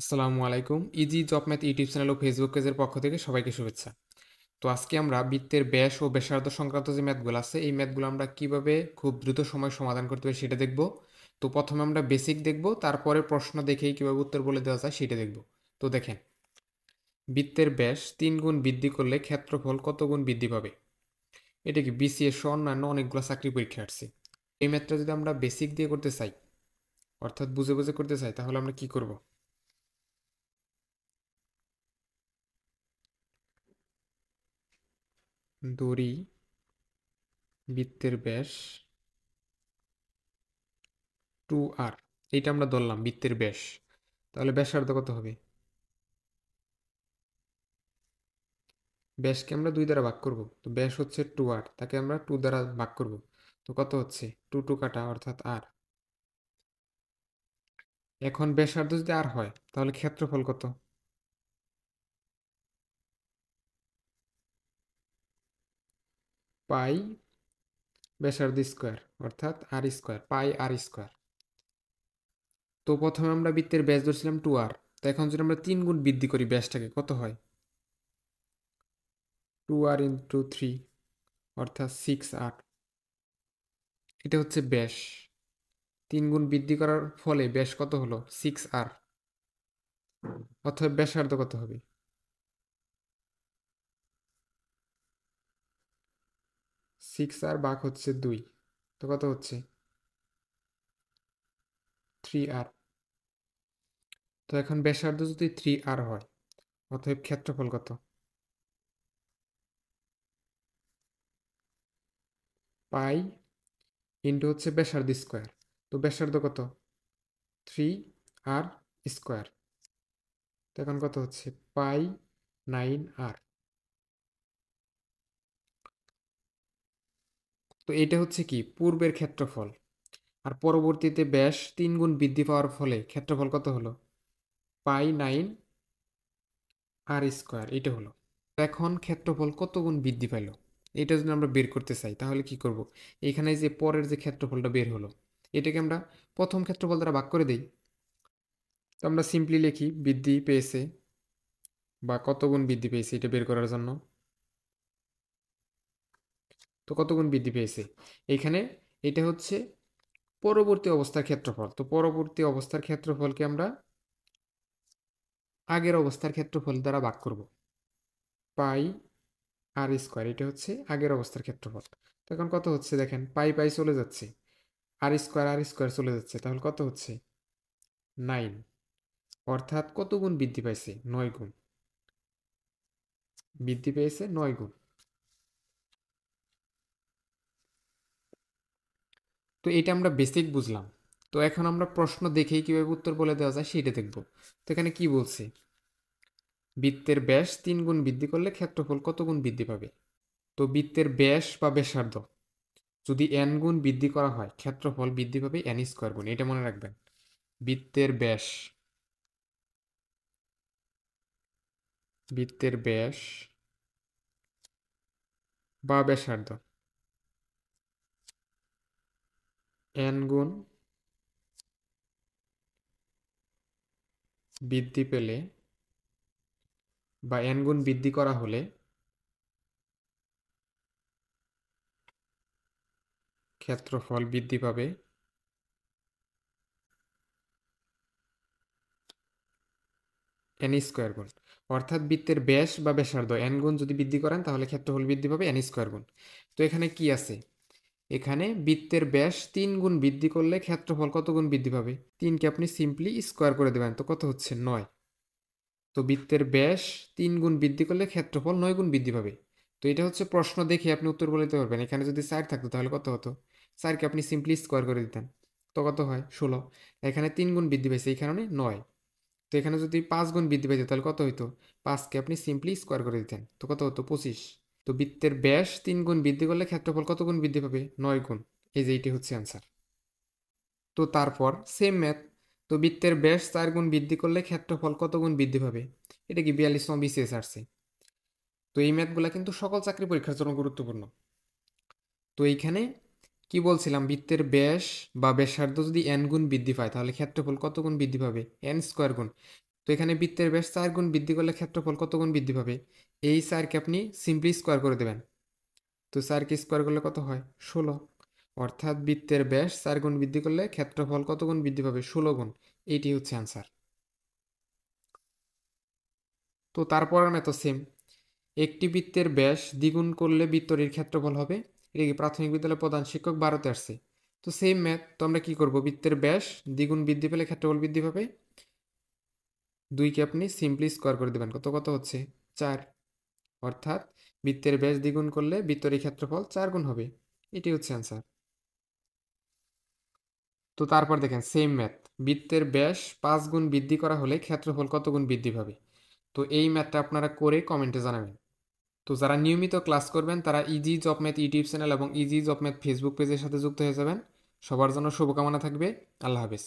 আসসালামু আলাইকুম। Easy job math YouTube channel ও ফেসবুক পেজের পক্ষ থেকে সবাইকে শুভেচ্ছা। তো আজকে আমরা বৃত্তের ব্যাস ও ব্যাসার্ধ সংক্রান্ত যে ম্যাথগুলো আছে এই ম্যাথগুলো আমরা কিভাবে খুব দ্রুত সময় সমাধান করতে পারি সেটা দেখব। তো প্রথমে আমরা বেসিক দেখব, তারপরে প্রশ্ন দেখেই কিভাবে উত্তর বলে দেওয়া যায় সেটা দেখব। তো দেখেন, বৃত্তের ব্যাস 3 গুণ বৃদ্ধি করলে ক্ষেত্রফল কত গুণ বৃদ্ধি পাবে? এটা কি বিসিএস সহ অন্যান্য অনেকগুলো চাকরি পরীক্ষা আসছে। এই ম্যাথটা যদি আমরা বেসিক দিয়ে করতে চাই, অর্থাৎ বুঝে বুঝে করতে চাই, তাহলে আমরা কি করব? দড়ি বৃত্তের ব্যাস 2r, এইটা আমরা ধরলাম বৃত্তের ব্যাস। তাহলে ব্যাসার্ধ কত হবে? ব্যাসকে আমরা 2 দ্বারা ভাগ করব, তো ব্যাস হচ্ছে 2r, তাকে আমরা 2 দ্বারা ভাগ করব। তো কত হচ্ছে? 2 2 কাটা অর্থাৎ r। এখন ব্যাসার্ধ যদি r হয় তাহলে ক্ষেত্রফল কত? পাই ব্যাসার্ধ স্কোয়ার অর্থাৎ r স্কোয়ার, পাই r স্কোয়ার। তো প্রথমে আমরা বৃত্তের ব্যাস ধরছিলাম 2r, তো এখন যদি আমরা 3 গুণ বৃদ্ধি করি ব্যাসটাকে, কত হয়? 2r ইন্টু 3 অর্থাৎ 6r। এটা হচ্ছে ব্যাস। 3 গুণ বৃদ্ধি করার ফলে ব্যাস কত হলো? 6r। অথবা ব্যাসার্ধ কত হবে? 6r ভাগ হচ্ছে 2, তো কত হচ্ছে? 3r। তো এখন ব্যাসার্ধ যদি 3r হয়, অতএব ক্ষেত্রফল কত? পাই ইন্টু হচ্ছে ব্যাসার্ধ স্কোয়ার, তো ব্যাসার্ধ কত? 3r square. তো এখন কত হচ্ছে? পাই 9r। তো এটা হচ্ছে কি পূর্বের ক্ষেত্রফল, আর পরবর্তীতে ব্যাস 3 গুণ বৃদ্ধি পাওয়ার ফলে ক্ষেত্রফল কত হলো? পাই 9r স্কোয়ার, এটা হলো। এখন ক্ষেত্রফল কত গুণ বৃদ্ধি পাইল এটা যদি আমরা বের করতে চাই তাহলে কি করব? এখানে যে পরের যে ক্ষেত্রফলটা বের হলো, এটাকে আমরা প্রথম ক্ষেত্রফল দ্বারা ভাগ করে দেই। তো আমরা সিম্পলি লিখি বৃদ্ধি পেয়েছে বা কত গুণ বৃদ্ধি পেয়েছে এটা বের করার জন্য। তো কত গুণ বৃদ্ধি পেয়েছে এখানে, এটা হচ্ছে পরবর্তী অবস্থার ক্ষেত্রফল। তো পরবর্তী অবস্থার ক্ষেত্রফলকে আমরা আগের অবস্থার ক্ষেত্রফল দ্বারা ভাগ করব। পাই আর স্কোয়ার, এটা হচ্ছে আগের অবস্থার ক্ষেত্রফল। তো এখন কত হচ্ছে দেখেন, পাই পাই চলে যাচ্ছে, আর স্কোয়ার চলে যাচ্ছে, তাহলে কত হচ্ছে? 9। অর্থাৎ কত গুণ বৃদ্ধি পাইছে? 9 গুণ বৃদ্ধি পেয়েছে, 9 গুণ। তো এটা আমরা বেসিক বুঝলাম। তো এখন আমরা প্রশ্ন দেখেই কিভাবে উত্তর বলে দেওয়া যায় সেটা দেখব। তো এখানে কি বলছে? বৃত্তের ব্যাস 3 গুণ বৃদ্ধি করলে ক্ষেত্রফল কত গুণ বৃদ্ধি পাবে? তো বৃত্তের ব্যাস বা ব্যাসার্ধ যদি n গুণ বৃদ্ধি করা হয় ক্ষেত্রফল বৃদ্ধি পাবে n স্কোয়ার গুণ, এটা মনে রাখবেন। বৃত্তের ব্যাস বা ব্যাসার্ধ n গুণ বৃদ্ধি পেলে বা n গুণ বৃদ্ধি করা হলে ক্ষেত্রফল বৃদ্ধি পাবে n স্কোয়ার গুণ। অর্থাৎ বৃত্তের ব্যাস বা ব্যাসার্ধ n গুণ যদি বৃদ্ধি করেন তাহলে ক্ষেত্রফল বৃদ্ধি পাবে n স্কোয়ার গুণ। তো এখানে কি আছে? এখানে বৃত্তের ব্যাস 3 গুণ বৃদ্ধি করলে ক্ষেত্রফল কত গুণ বৃদ্ধি পাবে? 3কে আপনি সিম্পলি স্কোয়ার করে দেবেন, তো কত হচ্ছে? 9। তো বৃত্তের ব্যাস 3 গুণ বৃদ্ধি করলে ক্ষেত্রফল 9 গুণ বৃদ্ধি পাবে। তো এটা হচ্ছে প্রশ্ন দেখে আপনি উত্তর বলে দিতে পারবেন। এখানে যদি 4 থাকতো তাহলে কত হতো? 4কে আপনি সিম্পলি স্কোয়ার করে দিতেন, তো কত হয়? 16। এখানে 3 গুণ বৃদ্ধি পাইছে, এই কারণে 9। তো এখানে যদি 5 গুণ বৃদ্ধি পাইতো তাহলে কত হইতো? 5কে আপনি সিম্পলি স্কোয়ার করে দিতেন, তো কত হতো? 25। তো বৃত্তের ব্যাস 3 গুণ বৃদ্ধি করলে ক্ষেত্রফল কত গুণ বৃদ্ধি পাবে? 9 গুণ। এই যে এইটি হচ্ছে অ্যান্সার। তো তারপর সেম ম্যাথ, তো বৃত্তের ব্যাস 4 গুণ বৃদ্ধি করলে ক্ষেত্রফল কত গুণ বৃদ্ধি পাবে? এটা কি 42তম বিসিএস আসছে। তো এই ম্যাথগুলো কিন্তু সকল চাকরি পরীক্ষার জন্য গুরুত্বপূর্ণ। তো এইখানে কি বলছিলাম, বৃত্তের ব্যাস বা ব্যাসার্ধ যদি n গুণ বৃদ্ধি পায় তাহলে ক্ষেত্রফল কত গুণ বৃদ্ধি পাবে? n স্কোয়ার গুণ। তো এখানে বৃত্তের ব্যাস 4 গুণ বৃদ্ধি করলে ক্ষেত্রফল কত গুণ বৃদ্ধি পাবে? এই 4কে আপনি সিম্পলি স্কোয়ার করে দেবেন। তো 4কে স্কোয়ার করলে কত হয়? 16। অর্থাৎ বৃত্তের ব্যাস 4 গুণ বৃদ্ধি করলে ক্ষেত্রফল কত গুণ বৃদ্ধি পাবে? 16 গুণ। এইটি হচ্ছে অ্যান্সার। তো তারপরের মেথড সেম। একটি বৃত্তের ব্যাস দ্বিগুণ করলে বৃত্তটির ক্ষেত্রফল হবে। এটা কি প্রাথমিক বিদ্যালয়ের প্রধান শিক্ষক 12তে আসছে। তো সেম ম্যাথ। তো আমরা কি করব? বৃত্তের ব্যাস দ্বিগুণ বৃদ্ধি পেলে ক্ষেত্রফল বৃদ্ধি পাবে। 2কে আপনি সিম্পলি স্কোয়ার করে দেবেন। কত কত হচ্ছে? 4। অর্থাৎ বৃত্তের ব্যাস দ্বিগুণ করলে বৃত্তটির ক্ষেত্রফল 4 গুণ হবে। এটি হচ্ছে অ্যান্সার। তো তারপর দেখেন সেম ম্যাথ। বৃত্তের ব্যাস 5 গুণ বৃদ্ধি করা হলে ক্ষেত্রফল কত গুণ বৃদ্ধি পাবে? তো এই ম্যাথটা আপনারা করে কমেন্টে জানাবেন। তো যারা নিয়মিত ক্লাস করবেন তারা easy job math YouTube channel এবং ইজি জব ম্যাথ ফেসবুক পেজের সাথে যুক্ত হয়ে যাবেন। সবার জন্য শুভকামনা থাকবে। আল্লাহ হাফেজ।